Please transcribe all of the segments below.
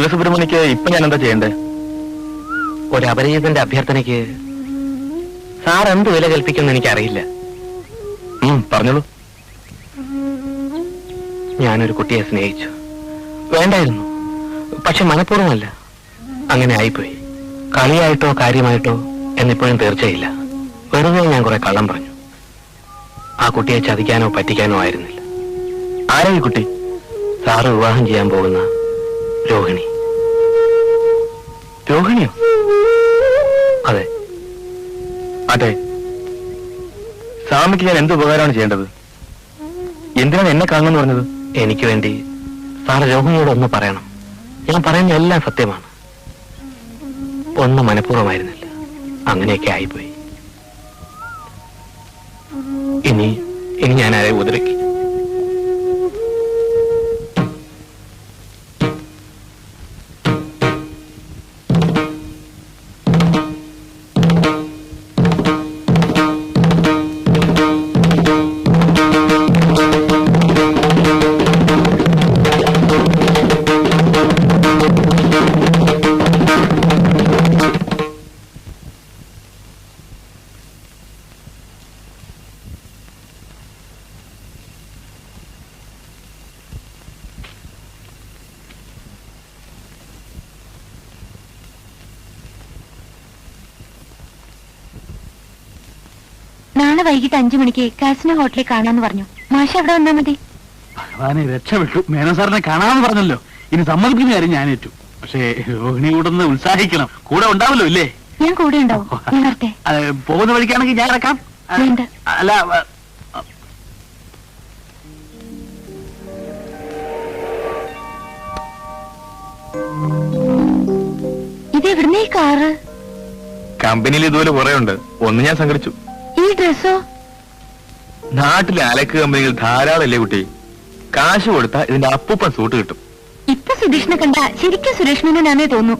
ശിവസുബ്രഹ്മണ്യക്ക് ഇപ്പൊ ഞാൻ എന്താ ചെയ്യണ്ടേ? ഒരു അപരിചിതന്റെ അഭ്യർത്ഥനയ്ക്ക് സാർ എന്ത് വില കൽപ്പിക്കുമെന്ന് എനിക്കറിയില്ല. പറഞ്ഞോളൂ. ഞാനൊരു കുട്ടിയെ സ്നേഹിച്ചു. വേണ്ടായിരുന്നു, പക്ഷെ മനഃപൂർവ്വമല്ല. അങ്ങനെ ആയിപ്പോയി. കളിയായിട്ടോ കാര്യമായിട്ടോ എന്നിപ്പോഴും തീർച്ചയില്ല. വെറുതെ ഞാൻ കുറെ കള്ളം പറഞ്ഞു. ആ കുട്ടിയെ ചതിക്കാനോ പറ്റിക്കാനോ ആയിരുന്നില്ല. ആരാ ഈ കുട്ടി? സാറ് വിവാഹം ചെയ്യാൻ പോകുന്ന രോഹിണി. രോഹിണിയോ? അതെ അതെ. സ്വാമിക്ക് ഞാൻ എന്ത് ഉപകാരമാണ് ചെയ്യേണ്ടത്? എന്തിനാണ് എന്നെ കാണണമെന്ന് പറഞ്ഞത്? എനിക്ക് വേണ്ടി സാറ് രോഹിണിയോട് ഒന്ന് പറയണം. ഞാൻ പറയുന്ന എല്ലാം സത്യമാണ്. ഒന്നും മനഃപൂർവ്വമായിരുന്നില്ല. അങ്ങനെയൊക്കെ ആയിപ്പോയി. ഇനി ഞാൻ ആരെ ഉപദ്രവിക്കും? നാളെ വൈകിട്ട് 5 മണിക്ക് കാസിനോ ഹോട്ടലിൽ കാണാന്ന് പറഞ്ഞു. മാഷ് അവിടെ വന്നാ മതി. ഭഗവാനെ രക്ഷപ്പെട്ടു. മേനോൻ സാറിനെ കാണാമെന്ന് പറഞ്ഞല്ലോ. ഇനി സമ്മതിക്കുന്ന കാര്യം ഞാൻ ഏറ്റു. പക്ഷേ രോഹിണി കൂടെ ഒന്ന് ഉത്സാഹിക്കണം. കൂടെ ഉണ്ടാവല്ലോ ഇല്ലേ? ഞാൻ കൂടെ ഉണ്ടാവും. നേരത്തെ പോകുന്ന വഴിക്കാണെങ്കിൽ ഞാൻ ഇറക്കാം. അല്ല, ഇതെവിടുന്നേ കാറ്? കമ്പനിയിൽ ഇതുപോലെ കുറെ ഉണ്ട്. ഒന്ന് ഞാൻ സംഘടിച്ചു. ഈ ഡ്രസ്സോ? നാട്ടിലെ അലക്ക് കമ്പനികൾ ധാരാളം അല്ലേ കുട്ടി? കാശ് കൊടുത്താ ഇതിന്റെ അപ്പൂപ്പൻ സൂട്ട് കിട്ടും. ഇപ്പൊ സുരേഷിനെ കണ്ട ശരിക്കും സുരേഷ് മേനോനാണേ തോന്നുന്നു.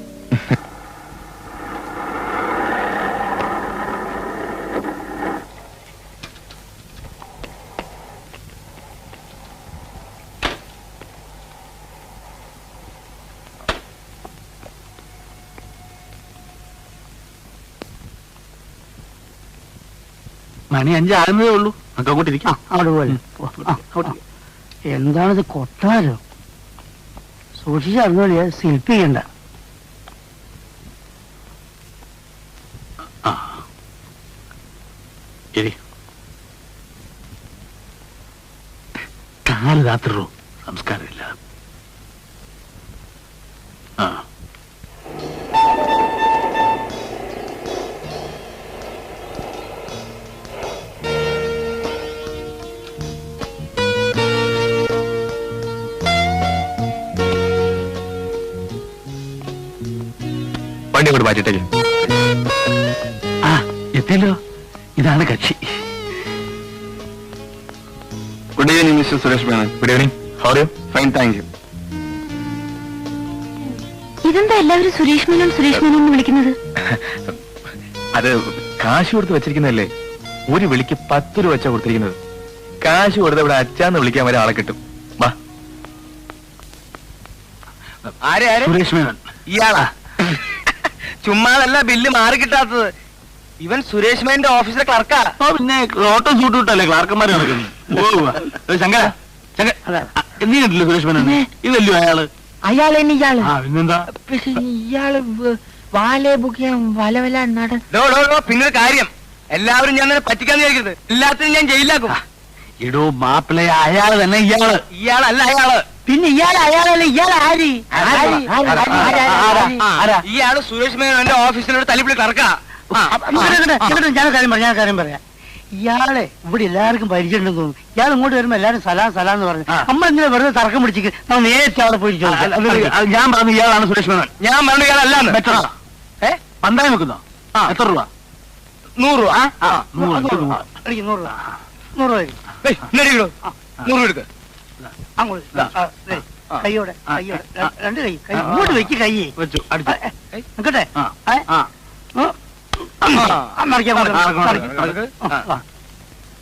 മണി 5 ആകുന്നതേ ഉള്ളൂ. അങ്ങോട്ടിരിക്കാം. അവിടെ പോലെ എന്താണിത്? കൊട്ടാരോ? സൂക്ഷിച്ചറിഞ്ഞോളിയാ, ശില്പി ചെയ്യണ്ട. കാല് രാത്രി സംസ്കാരമില്ല. വണ്ടി കൊണ്ട് മാറ്റിട്ടേ. എത്തിയല്ലോ. ഇതാണ് കക്ഷി. Good evening mister Suresh Menon. Good evening. How are you? Fine, thank you. ഇതെന്താ എല്ലാവരും സുരേഷ് മേനോൻ എന്ന് വിളിക്കുന്നത്? അത് കാശ് കൊടുത്ത് വെച്ചിരിക്കുന്നതല്ലേ. ഒരു വിളിക്ക് 10 രൂപ വെച്ചാ കൊടുത്തിരിക്കുന്നത്. കാശ് കൊടുത്ത് ഇവിടെ അച്ചാന്ന് വിളിക്കാൻ വരെ ആളെ കിട്ടും. വാ. സുരേഷ് മേനോൻ ഇയാളാ? ചുമ്മാതല്ല ബില്ല് മാറി കിട്ടാത്തത്. ഇവൻ സുരേഷ് മേനോന്റെ ഓഫീസിലെ ക്ലർക്കാ. പിന്നെ ഓട്ടോ സൂട്ട് വിട്ടല്ലേ ക്ലാർക്കന്മാര് നടക്കുന്നത്. ശങ്കര നീ കണ്ടില്ലേ സുരേഷ് മേനോൻ? ഇതല്ലോ അയാള്. അയാളെന്നെ ഇയാള്. പിന്നെന്താ? ഇയാള് വാലേ ബുക്ക് ചെയ്യാൻ വല നട. പിന്നെ കാര്യം, എല്ലാവരും ഞാൻ പറ്റിക്കാന്ന് വിചാരിക്കരുത്. എല്ലാത്തിനും ഞാൻ ജയിലാക്കും. ഇടോ മാപ്പിളയ അയാള് തന്നെ. ഇയാളല്ല അയാള്. പിന്നെ അയാളല്ല. ഇയാൾ ആര്? ഇയാള് സുരേഷ് മേനോന്റെ ഓഫീസിലൊരു തല്ലിപ്പിടി ക്ലർക്കാ. ഞാൻ കാര്യം പറയാം. ഇയാളെ ഇവിടെ എല്ലാവർക്കും പരിചയമുണ്ടെന്ന് തോന്നുന്നു. ഇയാൾ ഇങ്ങോട്ട് വരുമ്പോ എല്ലാരും സലാം എന്ന് പറഞ്ഞു. നമ്മൾ ഇങ്ങനെ വെറുതെ തർക്കം പിടിച്ചിട്ട് നമ്മൾ നേരിട്ട് അവിടെ പോയി ഞാൻ പറഞ്ഞു ഇയാളാണ് സുരേഷ് മേനോൻ. ഞാൻ പറഞ്ഞു ഇയാളല്ലാന്ന്. പണ്ടായി വെക്കുന്നോ? എത്ര രൂപ? 100 രൂപ. 100 രൂപ. 100 രൂപ എടുക്ക. അങ്ങോട്ട് കൈയോടെ 2 കൈ ഇങ്ങോട്ട് വെക്ക്. കൈ വെച്ചു. നിക്കട്ടെ.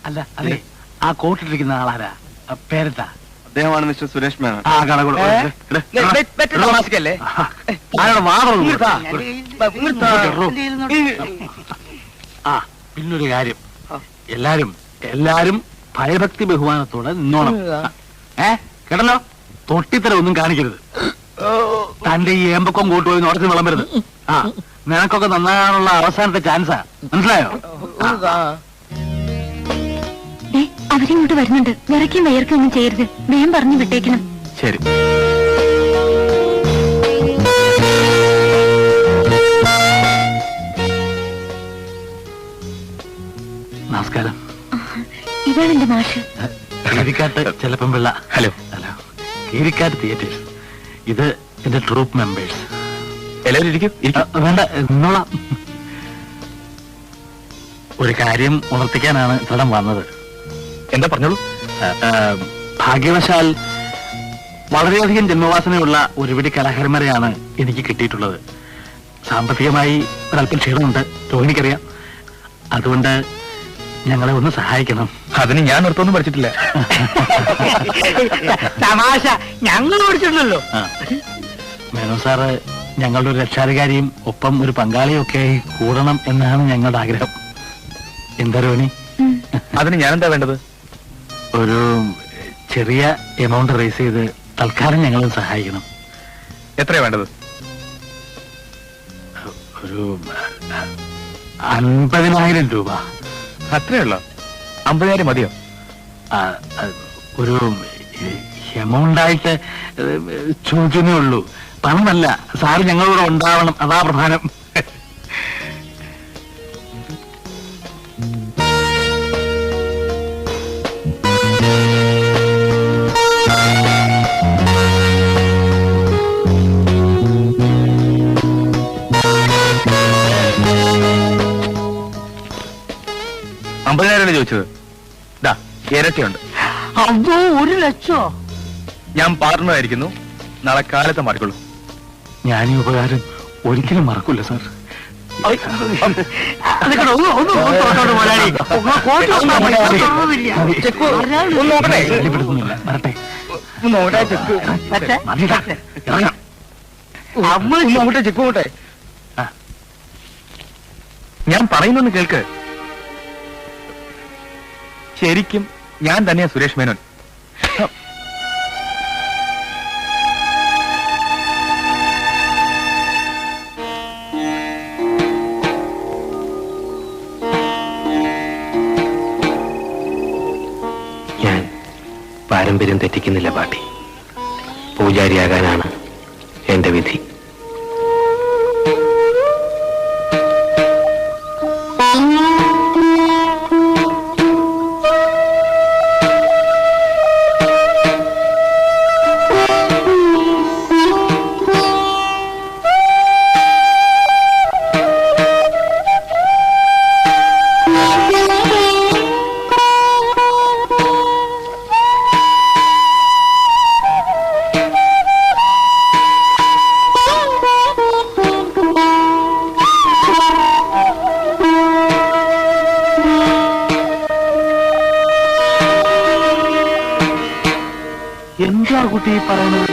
അല്ല അതെ, ആ കോട്ടിട്ടിരിക്കുന്ന ആളാരാ? പേരെന്താ? അദ്ദേഹമാണ് മിസ്റ്റർ സുരേഷ് മേനോൻ. ആ കടകളോ മാസിക്കല്ലേ? ആരുടെ വാദം ഇങ്ങോട്ടാ. ആ പിന്നൊരു കാര്യം, എല്ലാരും ഭയഭക്തി ബഹുമാനത്തോടെ നിന്നോണം. കേട്ടല്ലോ, തൊട്ടിത്തര ഒന്നും കാണിക്കരുത്. തന്റെ ഈ ഏമ്പക്കം കൂട്ടുപോയി ഉടച്ചു വിളമ്പരുത്. ആ നിനക്കൊക്കെ നന്നാകാനുള്ള അവസാനത്തെ ചാൻസാ, മനസ്സിലായോ? അവരിങ്ങോട്ട് വരുന്നുണ്ട്. വിറയ്ക്കും വയർക്കും ഒന്നും ചെയ്യരുത്. വേഗം പറഞ്ഞു വിട്ടേക്കണം. ശരി. നമസ്കാരം. ഇതാണ് എന്റെ മാഷ്. കീരിക്കാട്ട് ചെലപ്പം Pillai. Hello. Hello. Keerikkattu theatres. ഇത് എന്റെ ട്രൂപ്പ് മെമ്പേഴ്സ്. എല്ലാവരും ഇരിക്കും. വേണ്ട, നിന്നോളാം. ഒരു കാര്യം ഉണർത്തിക്കാനാണ് ഇത്തരം വന്നത്. എന്താ പറഞ്ഞോളൂ. ഭാഗ്യവശാൽ വളരെയധികം ജന്മവാസനയുള്ള ഒരുപിടി കലാകാരന്മാരെയാണ് എനിക്ക് കിട്ടിയിട്ടുള്ളത്. സാമ്പത്തികമായി ഒരല്പം ക്ഷീണമുണ്ട്, രോഹിണിക്കറിയാം. അതുകൊണ്ട് ഞങ്ങളെ ഒന്ന് സഹായിക്കണം. അതിന് ഞാൻ നൃത്തമൊന്നും പഠിച്ചിട്ടില്ല. തമാശ ഞങ്ങൾ പഠിച്ചിട്ടുണ്ടല്ലോ. മേനോ സാറ് ഞങ്ങളുടെ ഒരു രക്ഷാധികാരിയും ഒപ്പം ഒരു പങ്കാളിയും ഒക്കെ ആയി കൂടണം എന്നാണ് ഞങ്ങളുടെ ആഗ്രഹം. എന്താ രോഹിണി? അതിന് ഞാൻ എന്താ വേണ്ടത്? ഒരു ചെറിയ എമൗണ്ട് റേസ് ചെയ്ത് തൽക്കാലം ഞങ്ങളെ സഹായിക്കണം. എത്രയാ വേണ്ടത്? ഒരു 50,000 രൂപ. അത്രയുള്ളോ? 50,000 മതിയോ? ഒരു എമൗണ്ടായിട്ട് ചോദിച്ചേ ഉള്ളൂ. പണമല്ല, സാറ് ഞങ്ങളോട് ഉണ്ടാവണം, അതാ പ്രധാനം. ചോദിച്ചത് ഇരട്ടിയുണ്ട്. അതോ 1 ലക്ഷം? ഞാൻ പാർട്ണറായിരിക്കുന്നു. നാളെ കാലത്ത് മാറിക്കൊള്ളു. ഞാൻ ഈ ഉപകാരം ഒരിക്കലും മറക്കൂല സാർ. ഞാൻ പറയുന്നൊന്ന് കേൾക്ക്. ശരിക്കും ഞാൻ തന്നെയാ സുരേഷ് മേനോൻ. ഞാൻ പാരമ്പര്യം തെറ്റിക്കുന്നില്ല പാട്ടി. പൂജാരിയാകാനാണ് എന്റെ വിധി. എന്താ കുട്ടി പറയുന്നത്?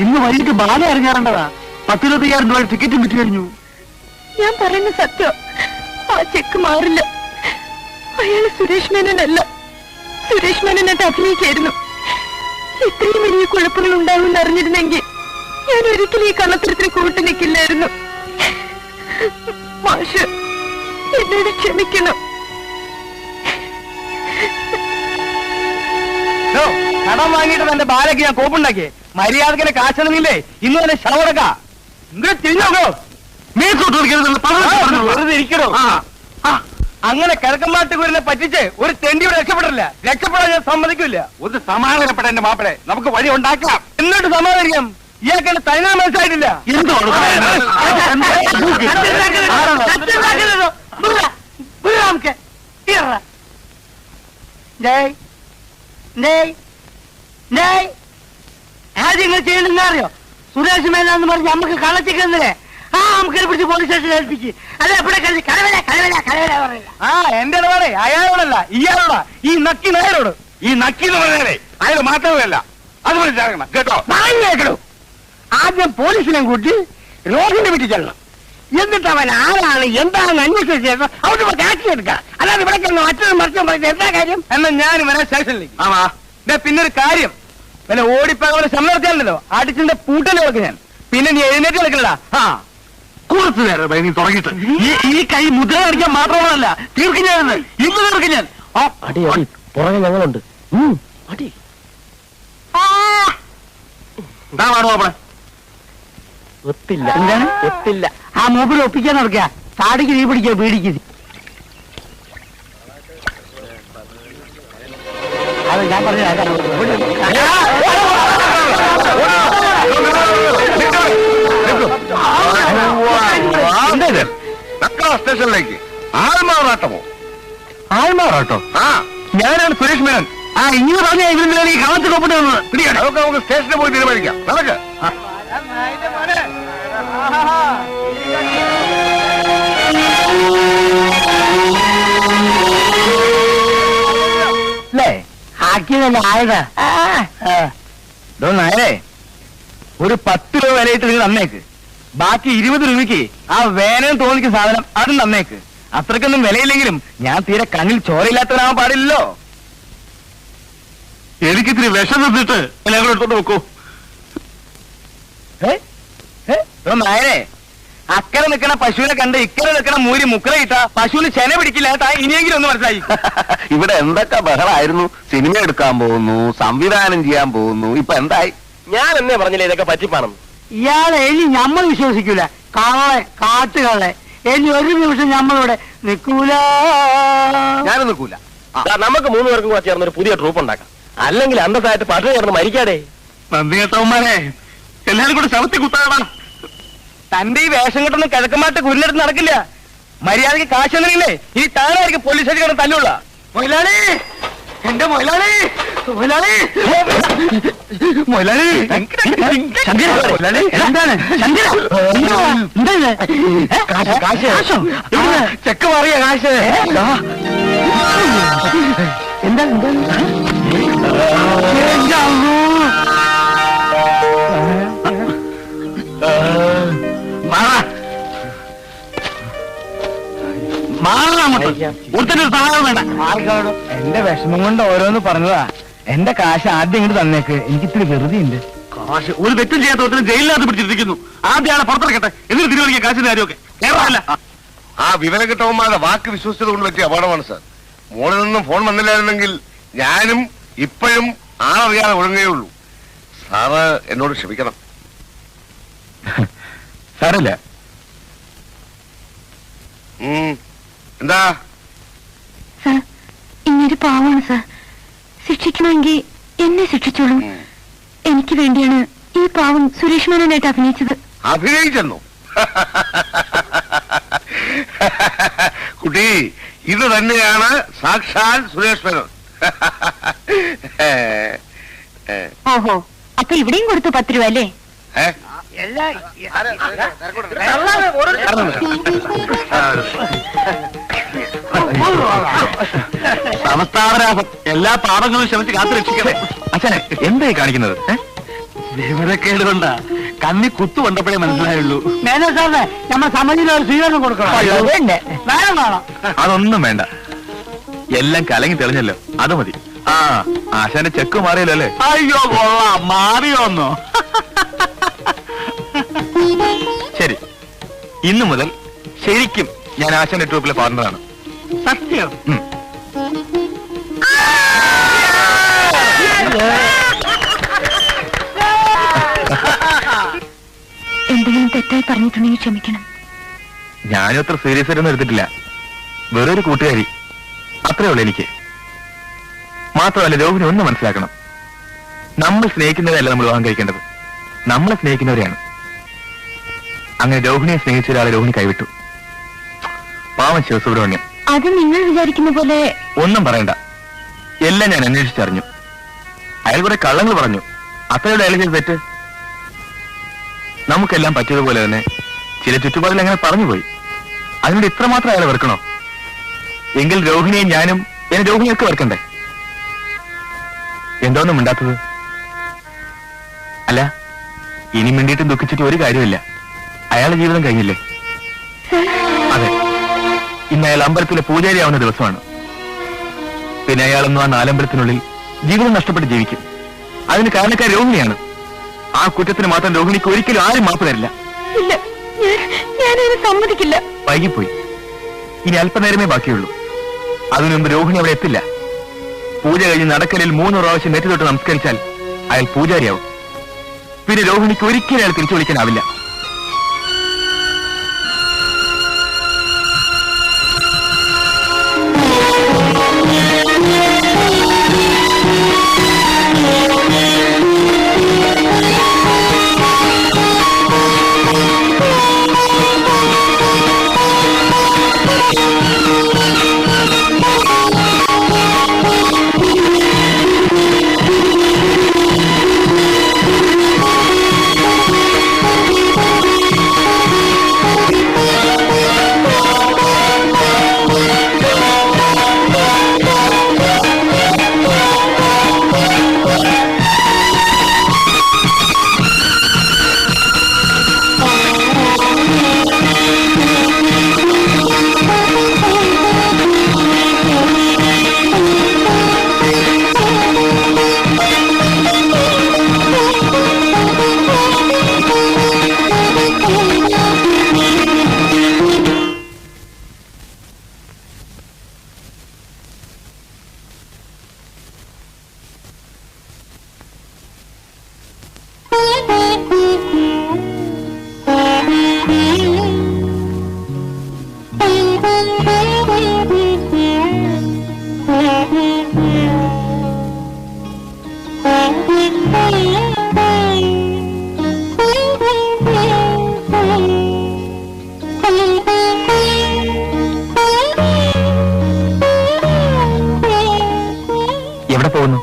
ഇന്ന് വൈകിട്ട് ബാല ഇറങ്ങാറുണ്ടതാ. 10,000-20,000 രൂപ ടിക്കറ്റും വിറ്റ് കഴിഞ്ഞു. ഞാൻ പറയുന്ന സത്യം. ആ ചെക്ക് മാറില്ല. അയാള് സുരേഷ് മേനോനല്ല. സുരേഷ് മേനോനായിട്ട് അഭിനയിക്കായിരുന്നു. ഇത്രയും വലിയ കുഴപ്പങ്ങൾ ഉണ്ടാകുമെന്ന് അറിഞ്ഞിരുന്നെങ്കിൽ ഞാൻ ഒരിക്കലും ഈ കള്ളത്തരത്തിന് കൂട്ടു നിൽക്കില്ലായിരുന്നു. മാഷ് എന്നോട് ക്ഷമിക്കണം. കടം വാങ്ങിയിട്ട് തന്റെ ബാലയ്ക്ക് ഞാൻ കോപ്പുണ്ടാക്കിയേ. മര്യാദക്കിനെ കാശണെന്നില്ലേ ഇന്ന് തന്നെ ശവടക്ക. ഇങ്ങനെ തിരിഞ്ഞോക്കോ. വെറുതെ ഇരിക്കണോ? അങ്ങനെ കിഴക്കമ്മാട്ടുകൂരിനെ പറ്റിച്ച് ഒരു തെണ്ടിയോട് രക്ഷപ്പെടില്ല. രക്ഷപ്പെടാൻ ഞാൻ സമ്മതിക്കില്ല. ഒന്ന് സമാധാനപ്പെട്ട എന്റെ മാപ്പിളെ, നമുക്ക് വഴി ഉണ്ടാക്കാം. എന്നിട്ട് സമാധാനിക്കാം. ഇയാൾക്ക് എന്നെ തനിനാ മനസ്സിലായിട്ടില്ല. ആദ്യം ചെയ്യണമെന്ന് അറിയോ? സുരേഷ് മേനോന്ന് പറഞ്ഞ് നമുക്ക് കള്ളച്ചിക്കുന്നില്ലേ? ആ നമുക്ക് പിടിച്ച് പോലീസ് സ്റ്റേഷനിൽ ഏൽപ്പിച്ച്. അല്ല എവിടെ കലവല കലവല കലവല പറയില്ല. ആ എന്റെ ഇടപാടെ അയാളോടല്ല, ഇയാളോടാ. ഈ നക്കി നായരോട്. ഈ നക്കി എന്ന് പറഞ്ഞാലേ അയാൾ മാത്രമല്ല, അത് മനസ്സിലാക്കണം കേട്ടോ. കേൾക്കണു. ആദ്യം പോലീസിനെ കൂട്ടി രോഹിണി വീട്ടിൽ ചെല്ലണം. എന്നിട്ട് അവൻ ആരാണ് എന്താണെന്ന് അന്വേഷിച്ച ശേഷം അവിടെ ആക്ഷൻ എടുക്കാം. അല്ലാതെ ഇവിടെ മറ്റൊരു മറിച്ചും പറഞ്ഞ എന്താ കാര്യം? എന്നാ ഞാൻ വരാൻ സ്റ്റേഷനിലേക്ക്. ആമാ പിന്നൊരു കാര്യം, പിന്നെ ഓടിപ്പോയ സമർത്തിയാണല്ലോ അടിച്ചിന്റെ പൂട്ടല് കൊടുക്കും ഞാൻ. പിന്നെ നീ എഴുന്നേറ്റ് കളിക്കലടാ. ആ കുറച്ചു നേരം നീ തുടങ്ങിയിട്ട് ഈ കൈ മുദ്ര കാണിക്കാൻ മാത്രമല്ല തീർക്കും ഞാൻ ഇന്ന് തീർക്കും ഞാൻ. അടി അടി പുറകെ ഞങ്ങളുണ്ട്. അടി എന്താ പാടും അവിടെ ഒത്തില്ല. എന്താണ്? ഒത്തില്ല. ആ മൂപ്പിൽ ഒപ്പിക്കാൻ നടക്കുക. താടിക്ക് നീ പിടിക്കുക, പീടിക്ക്. അത് ഞാൻ പറഞ്ഞ സ്റ്റേഷനിലേക്ക് ആൾമാറാട്ടമോ? ആൾമാറാട്ടോ? ആ ഞാനാണ് സുരേഷ് മേനൻ. ആ ഇങ്ങനെ പറഞ്ഞ ഇവരുടെ ഈ കളത്തിൽ ഒപ്പിട്ട് വന്നത് പിടിയാണ്. നമുക്ക് സ്റ്റേഷനിൽ പോയി തീരുമാനിക്കാം. നടക്ക്. അല്ലേ? ആക്കിയതല്ല ആയതാ. നേരെ ഒരു 10 രൂപ വിലയിട്ട് നിങ്ങൾ തന്നേക്ക്. ബാക്കി 20 രൂപയ്ക്ക് ആ വേനൽ തോന്നിക്കുന്ന സാധനം അതും തന്നേക്ക്. അത്രക്കൊന്നും വിലയില്ലെങ്കിലും ഞാൻ തീരെ കണ്ണിൽ ചോരയില്ലാത്തവരാവാൻ പാടില്ലല്ലോ. എനിക്കിത്തിരി വിഷം തന്നിട്ട് എല്ലാവരും എടുത്തോണ്ട് വെക്കൂ. നേരെ അക്കരെ നിൽക്കണ പശുവിനെ കണ്ട് ഇക്കരെ നിൽക്കണ മൂരി മുക്കര ഇട്ട പശുവിന് ചെന പിടിക്കില്ല. ഇനിയെങ്കിലും ഒന്ന് മനസ്സിലായി. ഇവിടെ എന്തൊക്കെ ബഹളായിരുന്നു. സിനിമ എടുക്കാൻ പോകുന്നു, സംവിധാനം ചെയ്യാൻ പോകുന്നു. ഇപ്പൊ എന്തായി? ഞാൻ എന്നേ പറഞ്ഞില്ലേ ഇതൊക്കെ പറ്റിപ്പാണം. ഇയാളെ ഇനി നമ്മൾ വിശ്വസിക്കൂല. കള്ളെ, കാട്ടുകള്ളെ. ഇനി ഒരു നിമിഷം നമ്മളിവിടെ നിൽക്കൂല. ഞാനും നിൽക്കൂല. നമുക്ക് 3 പേർക്കും കൂടെ ചേർന്ന് ഒരു പുതിയ ട്രൂപ്പ് ഉണ്ടാക്കാം. അല്ലെങ്കിൽ അന്തസ്സായിട്ട് പട്ടിണി ചേർന്ന് മരിക്കാതെ. നന്ദി കേട്ടവന്മാരെ എല്ലാരും കൂടെ ശവത്തി കുത്താടാ. തന്റെ ഈ വേഷം കെട്ടൊന്നും കിഴക്കമായിട്ട് കുരിലെടുത്ത് നടക്കില്ല. മര്യാദക്ക് കാശ് തന്നില്ലേ ഇനി താനായിരിക്കും പോലീസ് സ്റ്റേഷൻ തല്ലുള്ള. മൊയിലാളി, എന്റെ മൊയിലാളി, മൊയിലാളി, മൊയിലാളി, മൊയിലാളി, എന്താണ് കാശ് ചെക്ക് മാറിയ കാശ്. എന്താ ഒരുത്തന്റെ സഹായം വേണ്ട. എന്റെ വിഷമം കൊണ്ട് ഓരോന്ന് പറഞ്ഞതാ. എന്റെ കാശ് ആദ്യം ഇങ്ങോട്ട് തന്നേക്ക്. എനിക്ക് ഇത്തിരി വെറുതെ ഉണ്ട്. കാശ് ഒരു തെറ്റും ചെയ്യാത്ത ഒരുത്തരും ജയിലിനകത്ത് പിടിച്ചിരിക്കുന്നു. ആദ്യം ആളെ പുറത്തിറക്കട്ടെ, എന്നിട്ട് തീരുമാനിക്കാൻ കാശിന്റെ കാര്യമൊക്കെ. കേരളമല്ല ആ വിവരം കിട്ടവന്മാരുടെ വാക്ക് വിശ്വസിച്ചത് കൊണ്ട് പറ്റിയ അപകടമാണ് സാർ. മോളിൽ നിന്നും ഫോൺ വന്നില്ലായിരുന്നെങ്കിൽ ഞാനും ഇപ്പോഴും ആളറിയാതെ ഒഴുങ്ങേ ഉള്ളൂ. സാറ് എന്നോട് ക്ഷമിക്കണം. സാരല്ല. എന്താ? സാർ, ഇങ്ങനൊരു പാവമാണ് സാർ. ശിക്ഷിക്കണമെങ്കിൽ എന്നെ ശിക്ഷിച്ചോളൂ. എനിക്ക് വേണ്ടിയാണ് ഈ പാവം സുരേഷ് മേനോനായിട്ട് അഭിനയിച്ചത്. അഭിനയിച്ചെന്നു? കുട്ടി, ഇത് തന്നെയാണ് സാക്ഷാൽ സുരേഷ് മേനോൻ. ഓഹോ, അപ്പൊ ഇവിടെയും കൊടുത്തു 10 രൂപ അല്ലേ? സമസ്താവരാസം എല്ലാ പാപങ്ങളും ക്ഷമിച്ച് കാത്തു രക്ഷിക്കണേ. അച്ഛനെ എന്തായി കാണിക്കുന്നത്? വിവരക്കേട് കൊണ്ടാ. കണ്ണി കുത്തു കൊണ്ടപ്പോഴേ മനസ്സിലായുള്ളൂ. മേനോ സാറിനെ നമ്മൾ സമിതിയിൽ ഒരു സ്വീകരണം കൊടുക്കണം. വേണം വേണം. അതൊന്നും വേണ്ട, എല്ലാം കലങ്ങി തെളിഞ്ഞല്ലോ, അത് മതി. ആ ആശാന്റെ ചെക്ക് മാറിയല്ലോ അല്ലേ? അയ്യോ കൊള്ളാം, മാറിയോന്നോ? ശരി, ഇന്നു മുതൽ ശരിക്കും ഞാൻ ആശാന്റെ ട്രൂപ്പിലെ പാർട്ണറാണ്. സത്യം. എന്തെങ്കിലും തെറ്റായി പറഞ്ഞിട്ടുണ്ടെങ്കിൽ ക്ഷമിക്കണം. ഞാനും അത്ര സീരിയസ് ആയിട്ടൊന്നും എടുത്തിട്ടില്ല. വേറൊരു കൂട്ടുകാരി, അത്രേ ഉള്ളൂ എനിക്ക്. മാത്രമല്ല, രോഹിണി ഒന്ന് മനസ്സിലാക്കണം, നമ്മൾ സ്നേഹിക്കുന്നവരല്ല നമ്മൾ വിവാഹം കഴിക്കേണ്ടത്, നമ്മളെ സ്നേഹിക്കുന്നവരെയാണ്. അങ്ങനെ രോഹിണിയെ സ്നേഹിച്ച ഒരാളെ രോഹിണി കൈവിട്ടു. പാവം ശിവസുബ്രഹ്മണ്യം. അത് നിങ്ങൾ വിചാരിക്കുന്ന പോലെ ഒന്നും പറയണ്ട, എല്ലാം ഞാൻ അന്വേഷിച്ചറിഞ്ഞു. അയാൾ കുറെ കള്ളങ്ങൾ പറഞ്ഞു, അത്രയുള്ള അയാൾ ചെയ്ത് തെറ്റ്. നമുക്കെല്ലാം പറ്റിയതുപോലെ തന്നെ ചില ചുറ്റുപാടിൽ അങ്ങനെ പറഞ്ഞുപോയി. അതിനോട് ഇത്രമാത്രം അയാളെ വെറുക്കണോ? എങ്കിൽ രോഹിണിയെ ഞാനും എന്നെ രോഹിണിയൊക്കെ വെറുക്കണ്ടേ? എന്തോന്നും മിണ്ടാത്തത്? അല്ല, ഇനി മിണ്ടിയിട്ട് ദുഃഖിച്ചിട്ട് ഒരു കാര്യമില്ല. അയാളുടെ ജീവിതം കഴിഞ്ഞില്ലേ? അതെ, ഇന്ന് അയാൾ അമ്പലത്തിലെ പൂജാരിയാവുന്ന ദിവസമാണ്. പിന്നെ അയാളൊന്നും ആ നാലമ്പലത്തിനുള്ളിൽ ജീവിതം നഷ്ടപ്പെട്ട് ജീവിക്കും. അതിന് കാരണക്കാർ രോഹിണിയാണ്. ആ കുറ്റത്തിന് മാത്രം രോഹിണിക്ക് ഒരിക്കലും ആരും മാപ്പ് തരില്ല. ഇല്ല, ഞാനതിന് സമ്മതിക്കില്ല. വൈകിപ്പോയി. ഇനി അല്പനേരമേ ബാക്കിയുള്ളൂ. അതിനു മുമ്പ് രോഹിണി അവിടെ എത്തില്ല. പൂജ കഴിഞ്ഞ് നടക്കലിൽ 3 പ്രാവശ്യം നെറ്റി തൊട്ട് നമസ്കരിച്ചാൽ അയാൾ പൂജാരിയാവും. പിന്നെ രോഹിണിക്ക് ഒരിക്കലും അയാൾ തിരിച്ചു വിളിക്കാനാവില്ല. എവിടെ പോകുന്നു?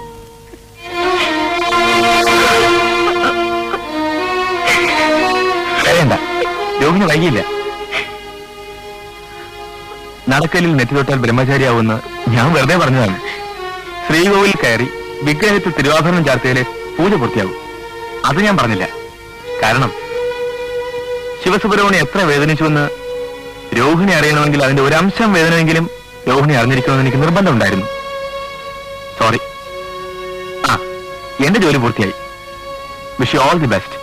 വേണ്ട, രോഹിണി വൈകിയില്ല. നടക്കലിൽ നെറ്റി തൊട്ടാൽ ബ്രഹ്മചാരിയാവുമെന്ന് ഞാൻ വെറുതെ പറഞ്ഞതാണ്. ശ്രീകോവിൽ കയറി വിഗ്രഹത്തിൽ തിരുവാഭരണം ചാർത്തിയാലേ പൂജ പൂർത്തിയാവും. അത് ഞാൻ പറഞ്ഞില്ല. കാരണം ശിവസുബ്രഹ്മണ്യം എത്ര വേദനിച്ചുവെന്ന് രോഹിണി അറിയണമെങ്കിൽ അതിന്റെ ഒരംശം വേദനയെങ്കിലും രോഹിണി അറിഞ്ഞിരിക്കണമെന്ന് എനിക്ക് നിർബന്ധമുണ്ടായിരുന്നു. സോറി. എന്റെ ജോലി പൂർത്തിയായി. Wish you all the best.